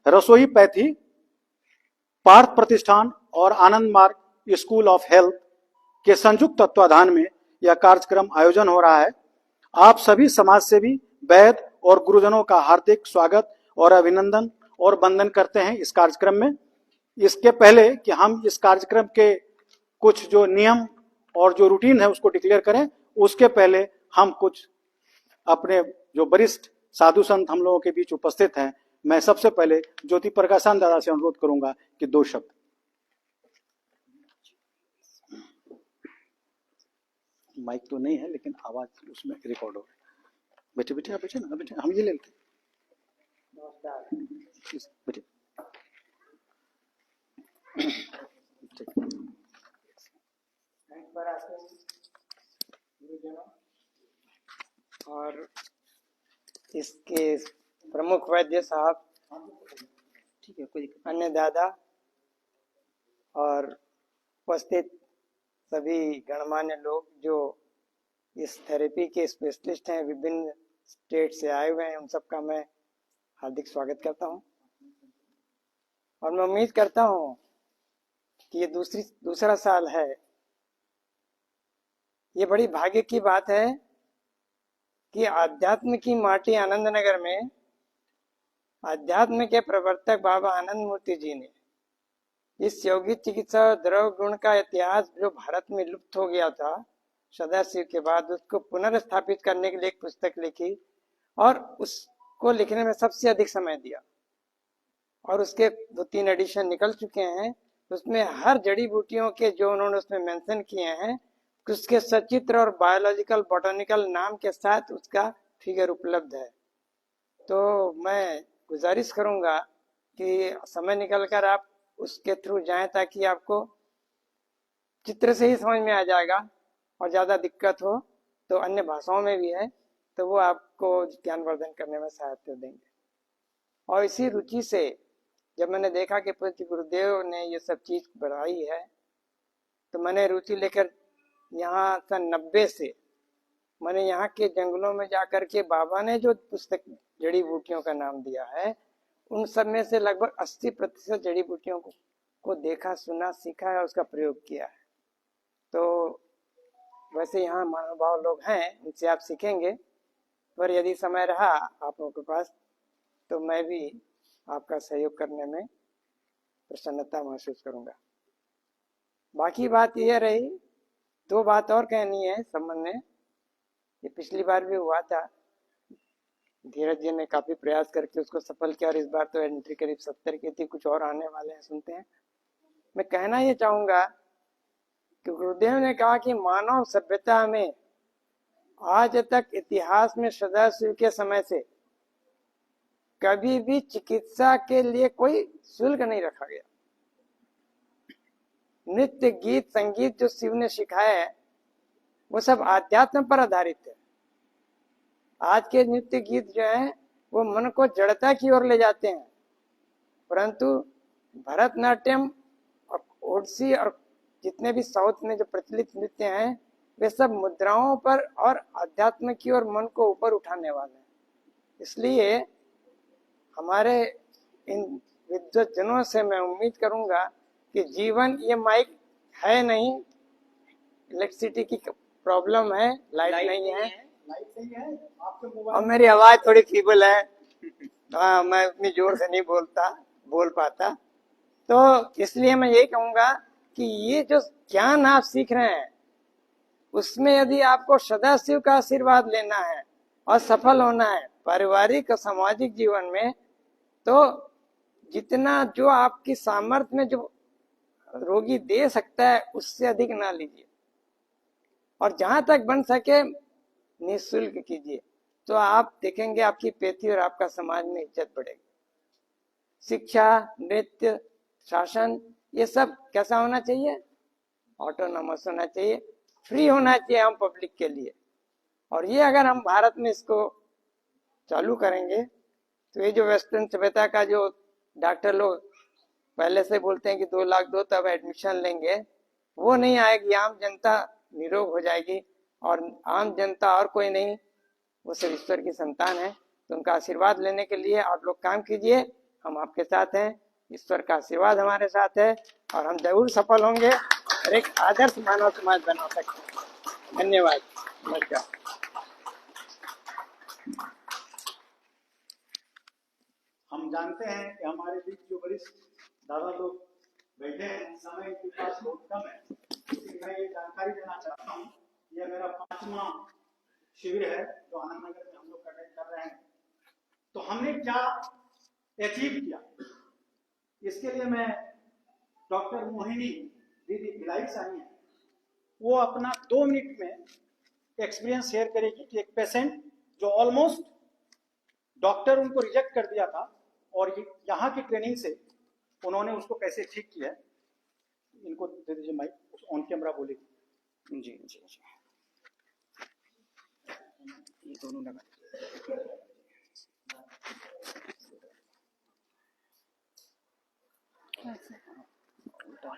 रसोई पैथी, पार्थ प्रतिष्ठान और आनंद मार्ग स्कूल ऑफ हेल्थ के संयुक्त तत्वाधान में यह कार्यक्रम आयोजन हो रहा है। आप सभी समाजसेवी, वैद्य और गुरुजनों का हार्दिक स्वागत और अभिनंदन और वंदन करते हैं इस कार्यक्रम में। इसके पहले कि हम इस कार्यक्रम के कुछ जो नियम और जो रूटीन है उसको डिक्लेयर करें, उसके पहले हम कुछ अपने जो वरिष्ठ साधु संत हम लोगों के बीच उपस्थित हैं, मैं सबसे पहले ज्योति प्रकाशन दादा से अनुरोध करूंगा कि 2 शब्द। माइक तो नहीं है लेकिन आवाज उसमें रिकॉर्ड हो। बेटे बेटे आप बैठे ना, बेटे हम ये ले लेते। बेटे और इसके प्रमुख वैद्य साहब, ठीक है, कोई अन्य दादा और उपस्थित सभी गणमान्य लोग जो इस थेरेपी के स्पेशलिस्ट हैं, विभिन्न स्टेट से आए हुए हैं, उन सबका मैं हार्दिक स्वागत करता हूं। और मैं उम्मीद करता हूं कि ये दूसरा साल है। ये बड़ी भाग्य की बात है कि आध्यात्म की माटी आनंद नगर में आध्यात्म के प्रवर्तक बाबा आनंद मूर्ति जी ने इस यौगिक चिकित्सा और द्रव गुण का इतिहास जो भारत में लुप्त हो गया था सदाशिव के बाद, उसको पुनर्स्थापित करने के लिए एक पुस्तक लिखी और उसको लिखने में सबसे अधिक समय दिया। और उसके 2-3 एडिशन निकल चुके हैं। उसमें हर जड़ी बूटियों के जो उन्होंने उसमें मेंशन किए हैं, उसके सचित्र और बायोलॉजिकल बॉटनिकल नाम के साथ उसका फिगर उपलब्ध है। तो मैं गुजारिश करूंगा कि समय निकलकर आप उसके थ्रू जाएं ताकि आपको चित्र से ही समझ में आ जाएगा, और ज़्यादा दिक्कत हो तो अन्य भाषाओं में भी है, तो वो आपको ज्ञानवर्धन करने में सहायता देंगे। और इसी रुचि से जब मैंने देखा कि पूज्य गुरुदेव ने ये सब चीज़ बढ़ाई है, तो मैंने रुचि लेकर यहाँ सन 90 से मैंने यहाँ के जंगलों में जाकर के बाबा ने जो पुस्तक जड़ी बूटियों का नाम दिया है, उन सब में से लगभग 80% जड़ी बूटियों को देखा, सुना, सीखा है, उसका प्रयोग किया है। तो वैसे यहाँ महानुभाव लोग हैं, उनसे आप सीखेंगे, पर यदि समय रहा आप लोगों के पास तो मैं भी आपका सहयोग करने में प्रसन्नता महसूस करूंगा। बाकी बात यह रही, 2 बात और कहनी है संबंध में। ये पिछली बार भी हुआ था, धीरज जी ने काफी प्रयास करके उसको सफल किया, और इस बार तो एंट्री करीब 70 की थी, कुछ और आने वाले हैं, सुनते हैं। मैं कहना ये चाहूंगा कि गुरुदेव ने कहा कि मानव सभ्यता में आज तक इतिहास में सदाशिव के समय से कभी भी चिकित्सा के लिए कोई शुल्क नहीं रखा गया। नृत्य, गीत, संगीत जो शिव ने सिखाया है वो सब आध्यात्म पर आधारित है। आज के नृत्य गीत जो है वो मन को जड़ता की ओर ले जाते हैं, परंतु भरतनाट्यम और ओडिसी और जितने भी साउथ में जो प्रचलित नृत्य हैं वे सब मुद्राओं पर और अध्यात्म की ओर मन को ऊपर उठाने वाले हैं। इसलिए हमारे इन विद्वज्जनों से मैं उम्मीद करूंगा कि जीवन ये माइक है नहीं, इलेक्ट्रिसिटी की प्रॉब्लम है, लाइट नहीं है, और मेरी आवाज थोड़ी फीबल है, हाँ मैं उतनी जोर से नहीं बोल पाता। तो इसलिए मैं यही कहूंगा कि ये जो ज्ञान आप सीख रहे हैं उसमें यदि आपको सदाशिव का आशीर्वाद लेना है और सफल होना है पारिवारिक और सामाजिक जीवन में, तो जितना जो आपकी सामर्थ्य में जो रोगी दे सकता है उससे अधिक ना लीजिए, और जहां तक बन सके निःशुल्क कीजिए, तो आप देखेंगे आपकी पैथी और आपका समाज में इज्जत बढ़ेगी। शिक्षा, नृत्य, शासन, ये सब कैसा होना चाहिए? ऑटोनॉमस होना चाहिए, फ्री होना चाहिए हम पब्लिक के लिए। और ये अगर हम भारत में इसको चालू करेंगे तो ये जो वेस्टर्न सभ्यता का जो डॉक्टर लोग पहले से बोलते हैं कि 2 लाख दो तब एडमिशन लेंगे, वो नहीं आएगी। आम जनता निरोग हो जाएगी, और आम जनता और कोई नहीं, वो सब ईश्वर की संतान है। तो उनका आशीर्वाद लेने के लिए आप लोग काम कीजिए, हम आपके साथ हैं, ईश्वर का आशीर्वाद हमारे साथ है और हम जरूर सफल होंगे और एक आदर्श मानव समाज बना सकते हैं। धन्यवाद। नमस्कार। हम जानते हैं कि हमारे बीच जो वरिष्ठ दादा लोग बैठे हैं, समय इनके पास बहुत कम है, लेकिन मैं ये जानकारी देना चाहता हूँ, यह मेरा 5वां शिविर है जो आनंद नगर में हम लोग कंडक्ट कर रहे हैं। तो हमने क्या अचीव किया, इसके लिए मैं डॉक्टर मोहिनी दीदी भिलाई से आई हैं, वो अपना 2 मिनट में एक्सपीरियंस शेयर करेगी कि एक पेशेंट जो ऑलमोस्ट डॉक्टर उनको रिजेक्ट कर दिया था और यहाँ की ट्रेनिंग से उन्होंने उसको कैसे ठीक किया है। इनको दे दीजिए माइक, ऑन कैमरा बोलेगी। जी जी जी, ये दोनों लगा। तो